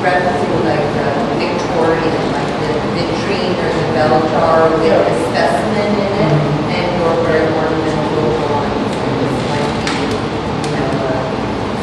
Referencing like Victorian, like the vitrine or the bell jar with a specimen in it, and your very ornamental drawings, and this might be, you know, a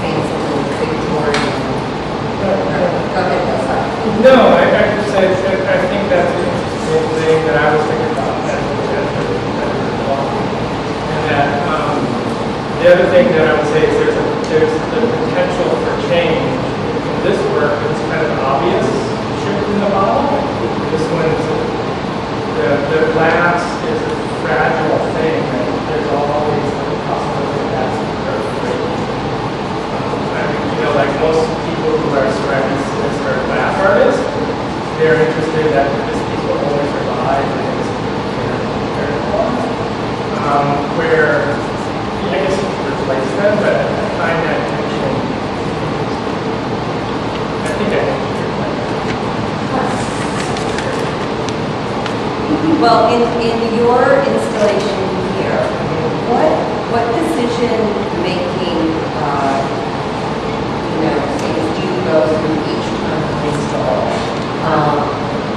fancy little Victorian. Go ahead, sorry. No, I think that's an interesting thing that I was thinking about as and that the other thing that I would say is there's the potential for change. In this work, it's kind of obvious shift in the bottle. This one's the glass is a fragile thing, and there's always the possibility that that's great. I mean, you know, like most people who are ceramics or glass artists, they're interested that this piece will always survive and it's very long. Where I guess you can replace them, but I find that tension. I think I can keep your point. Well, in your installation here, what decision making, you know, things do you go through each time you install?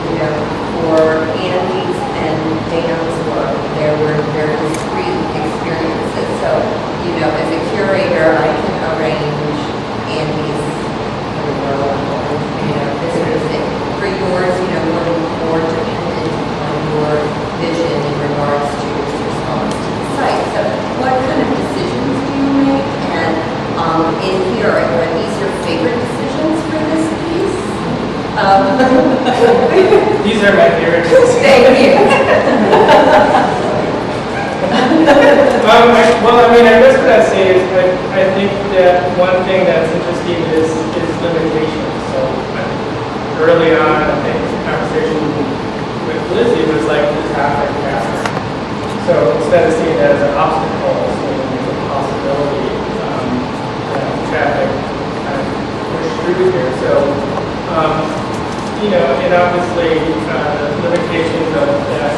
You know, for Andy's and Dan's work, there were very discrete experiences. So, you know, as a curator, I can arrange Andy's, you know, this sort of thing. For yours, you know, more dependent on your vision in regards to its response to the site. So, what kind of decisions do you make? And in here, are these your favorite decisions for this piece? These are my favorite decisions. Thank you. Well, I mean, I guess what I'd say is I think that one thing that's interesting is limitations. So early on, I think the conversation with Lizzie was like the traffic pattern. So instead of seeing that as an obstacle, seeing it as a possibility, that traffic kind of push through here. So, you know, and obviously the limitations of that,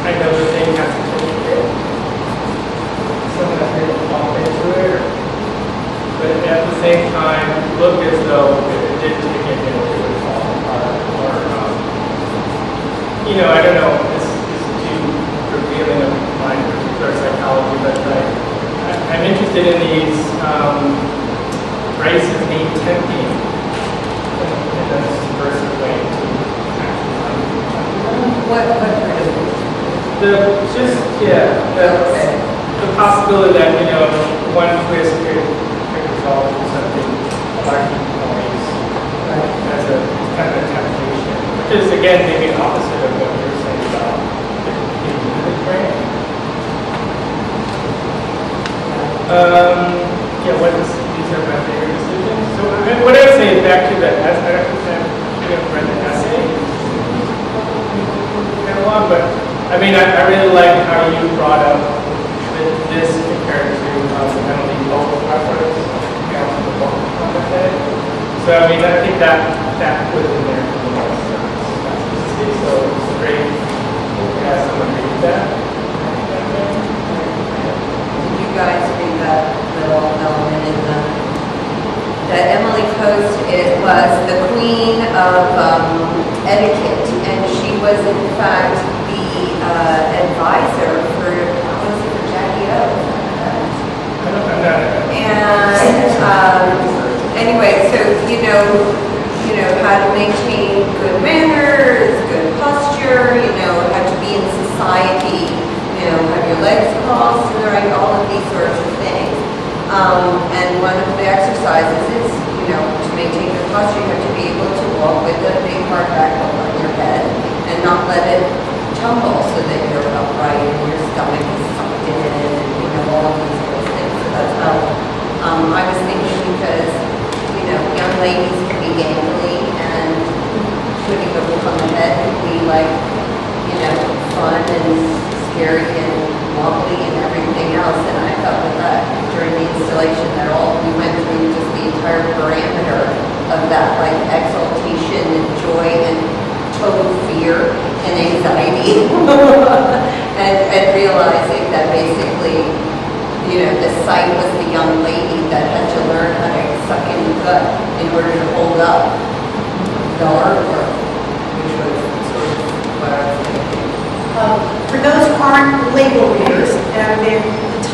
I know the thing has to take it. Someone has to be able to walk into it, but at the same time, look as though if it did take it, it would fall apart. Or, you know, I don't know, this is too revealing of my particular psychology, but I'm interested in these braces being tempting in a subversive way to actually find What part of it? The possibility that, you know, one twist could result in something like noise as a kind of a temptation, which is again maybe opposite of what you're saying about being really great. Yeah, these are my favorite decisions. So what I would say is back to the essay. I haven't read the essay catalog, but I mean, I really like how you brought up this compared to the penalty local preference on the book method. So I mean, I think that was in there for the most. So it's great to have someone read that. Did you guys read that little element in that Emily Post? It was the queen of etiquette, and she was in fact the advisor for Jackie O. And anyway, so you know how to maintain good manners, good posture. You know how to be in society. You know, have your legs crossed and right, all of these sorts of things. And one of the exercises is, you know, to maintain good posture, you have to be able to walk with a big hard backbone on your head and not let it tumble so that you're upright and your stomach is sucked in and, you know, all of these sort of things. So that's how I was thinking, because, you know, young ladies can be gangly and putting a book on the head can be like, you know, fun and scary and wobbly and everything else. And I thought that during the installation that we went through just the entire parameter of that, like exaltation and joy and total fear and anxiety and realizing that basically the site was the young lady that had to learn how to suck in the gut in order to hold up the artwork, which was sort of what I was thinking. For those who aren't label readers, the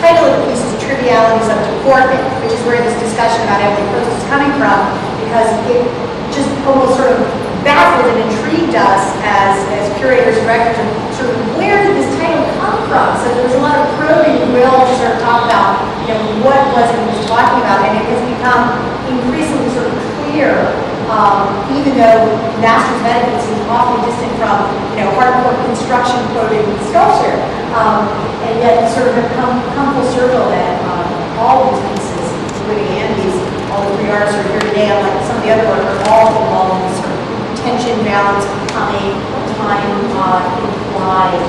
title of the piece is Trivialities of Deportment, which is where this discussion about Emily Kluttz is coming from, because it just almost sort of baffled and intrigued us as curators and directors, and sort of where did this title come from? So there was a lot of probing. Will to sort of talk about, what was it he was talking about, and it has become increasingly sort of clear, even though master's method seems awfully distant from, hardcore construction quoted sculpture, and yet sort of have come full circle that all these pieces, including Andy's, all the three artists who are here today, unlike some of the other work, are all involved in this sort of tension, balance, becoming, time implied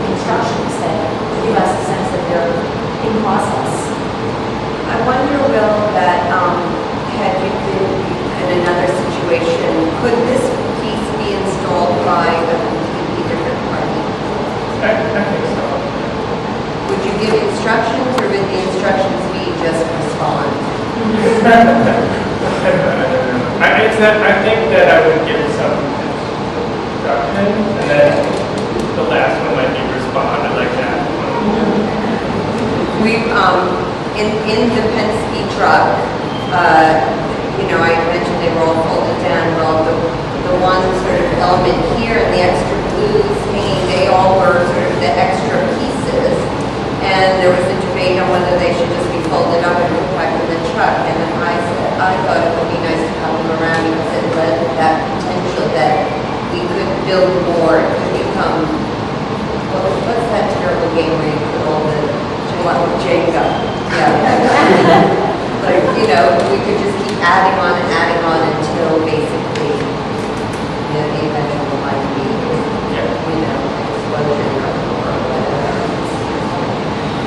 instructions that give us a sense that they're in process. I wonder, Will, that had you been in another situation, could this piece be installed by a completely different party? I think so. Would you give instructions, or would the instructions be just respond? I don't know. I think that I would give some instruction, and then the last one might be responded like that. We've, in the Penske truck, I mentioned they were all folded down. Well, the one sort of element here and the extra blues hanging, they all were sort of the extra pieces. And there was a debate on whether they should just be folded up and put back in the truck. And I said, I thought it would be nice to have them around because it led to that potential that we could build more. It could become, what's that terrible game where you put all the Jenga? Yeah. Like, we could just keep adding on until basically, the eventual might be, explosion or whatever.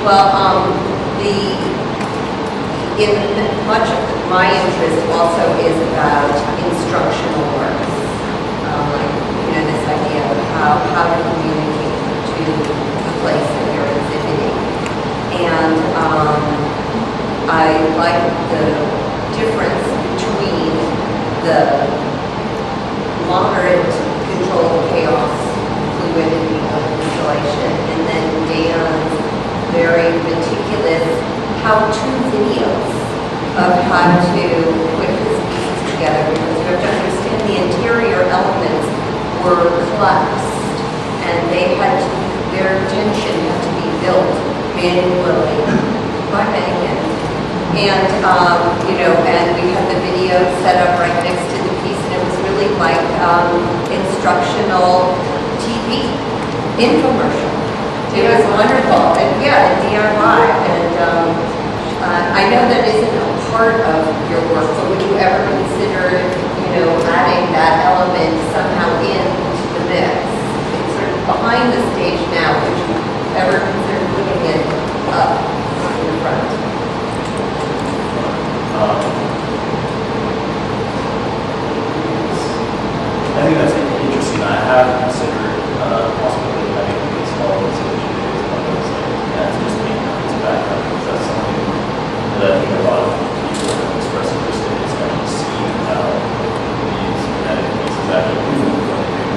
Well, much of my interest also is about instructional works. This idea of how to communicate to the place that you're exhibiting. And I like the difference between the moderate controlled chaos, fluidity of installation, and then Dan's very meticulous how-to videos of how to put his pieces together, because you have to understand the interior elements were collapsed, and their tension had to be built manually by hand. And, and we had the video set up right next to the piece, and it was really like instructional TV, infomercial. It was wonderful, and DIY, and I know that isn't a part of your work, but would you ever consider, adding that element somehow into the mix? It's sort of behind the stage now, would you ever consider putting it up in the front? I think that's interesting. I have considered possibly having these small exhibition videos on those things, and just being it's background, because that's something that I think a lot of people have expressed interest in, is kind of seeing how these kinetic pieces actually move when they do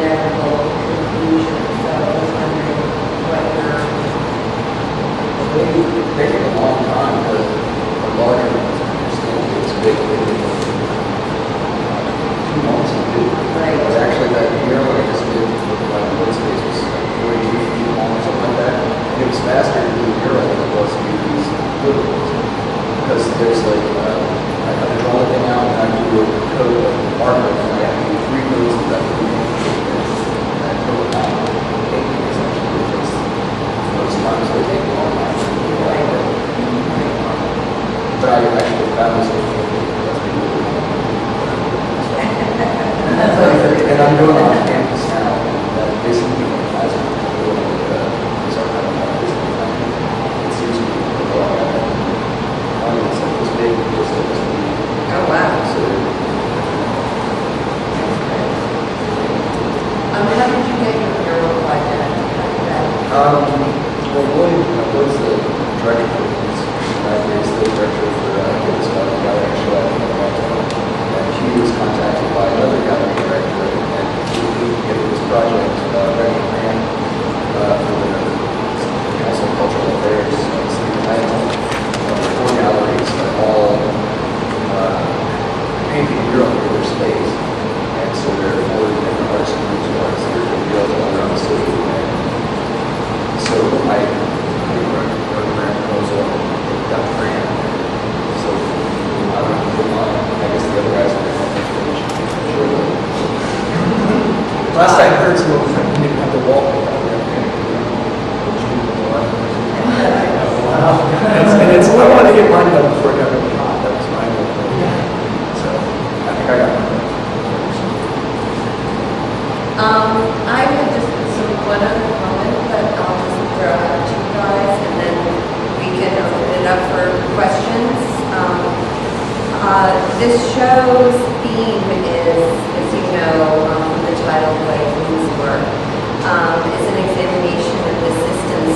inevitable conclusion. So I was wondering what your... They take a long time, but the larger ones understand it's big. 2 months to do. Right. It's actually that mural I just did with like wood space was like 42 feet long or something like that. And it was faster to do a mural than it was to do these wood ones. Because there's like, I have to draw the thing out and I do a coat of marker and I have to do 3 coats of that that coat of painting essentially. It takes most times they take a long time. But I actually found this and I'm doing it on campus now. That basically has it. It seems to be a lot of it's like this big, just like this big. Oh, wow. So, How did you get your mural like that? well, William was the director for these. He's the director for this gallery show at and he was contacted by another gallery director and he could get this project ready to grant for the Council of Cultural Affairs. So I had 4 galleries that all painting a mural in their space. And so there are 4 different artists and groups of artists that are murals all around the city. And so I wrote a grant proposal, got the grant. So I don't know, I guess the other guys are going to finish. Last I heard, someone was like, you didn't have the wall. Wow. And it's, I wanted to get mine done before it got really hot. That was my goal. So I think I got mine. I had just one other comment that I'll just throw out to you guys, and then we can open it up for questions. This show's theme is, as you know, the title play, Whose Work, is an examination of the systems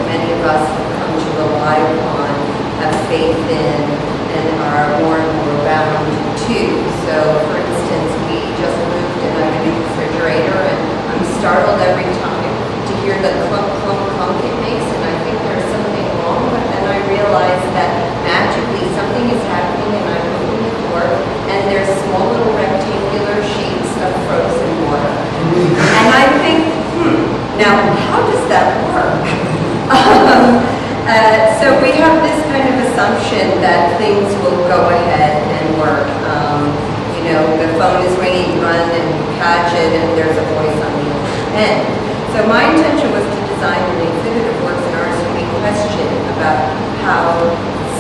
many of us have come to rely upon, have faith in, and are more and more bound to. So, for instance, we just moved in a new refrigerator, and I'm startled every time to hear the clunk, clunk, clunk it makes, and I think there's something wrong, but then I realize that magically something is happening, and I'm opening the door, and there's small little rectangular shapes of frozen water. And I think, now, how does that work? So we have this kind of assumption that things will go ahead and work. The phone is ringing, run and catch it, and there's a voice on the other end. So my intention was to design an exhibit of works in arts to make question about how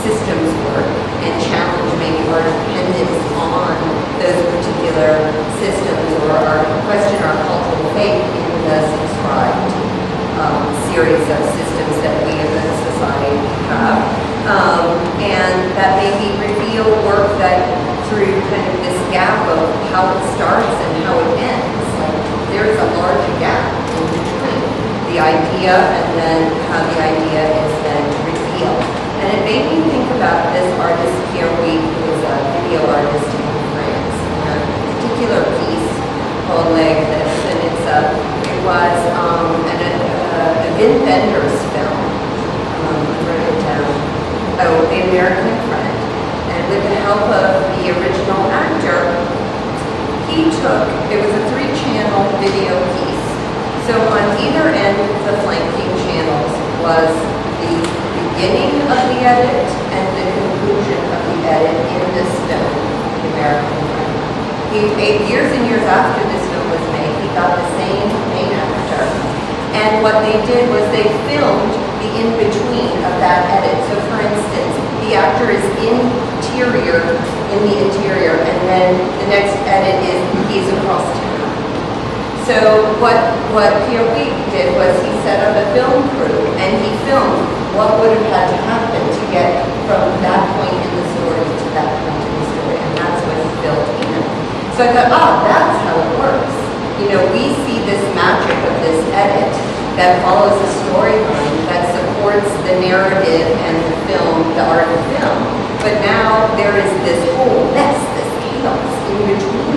systems work and challenge maybe our dependence on those particular systems, or question our cultural faith in the subscribed series of systems that we as a society have. And that maybe reveal work that through kind of this gap of how it starts and how it ends, like there's a large gap in between the idea and then how the idea is then revealed. And it made me think about this artist, Curator, who is a video artist in France, and a particular piece called Leg This, and it was a Vin Vendors film. I wrote it down. Oh, The American Friend. And with the help of the original actor, it was a 3-channel video piece. So on either end of the flanking channels was the beginning of the edit and the conclusion of the edit in this film, The American Friend. Years and years after this film was made, he got the same main actor. And what they did was they filmed the in-between of that edit. So for instance, the actor is in the interior, and then the next edit is he's across town. So what Pierre did was he set up a film crew, and he filmed what would have had to happen to get from that point in the story to that point in the story, and that's what he built in. So I thought, that's how it works. We see this magic of this edit that follows a storyline that supports the narrative and the film, the art of film. But now there is this whole mess, this chaos in between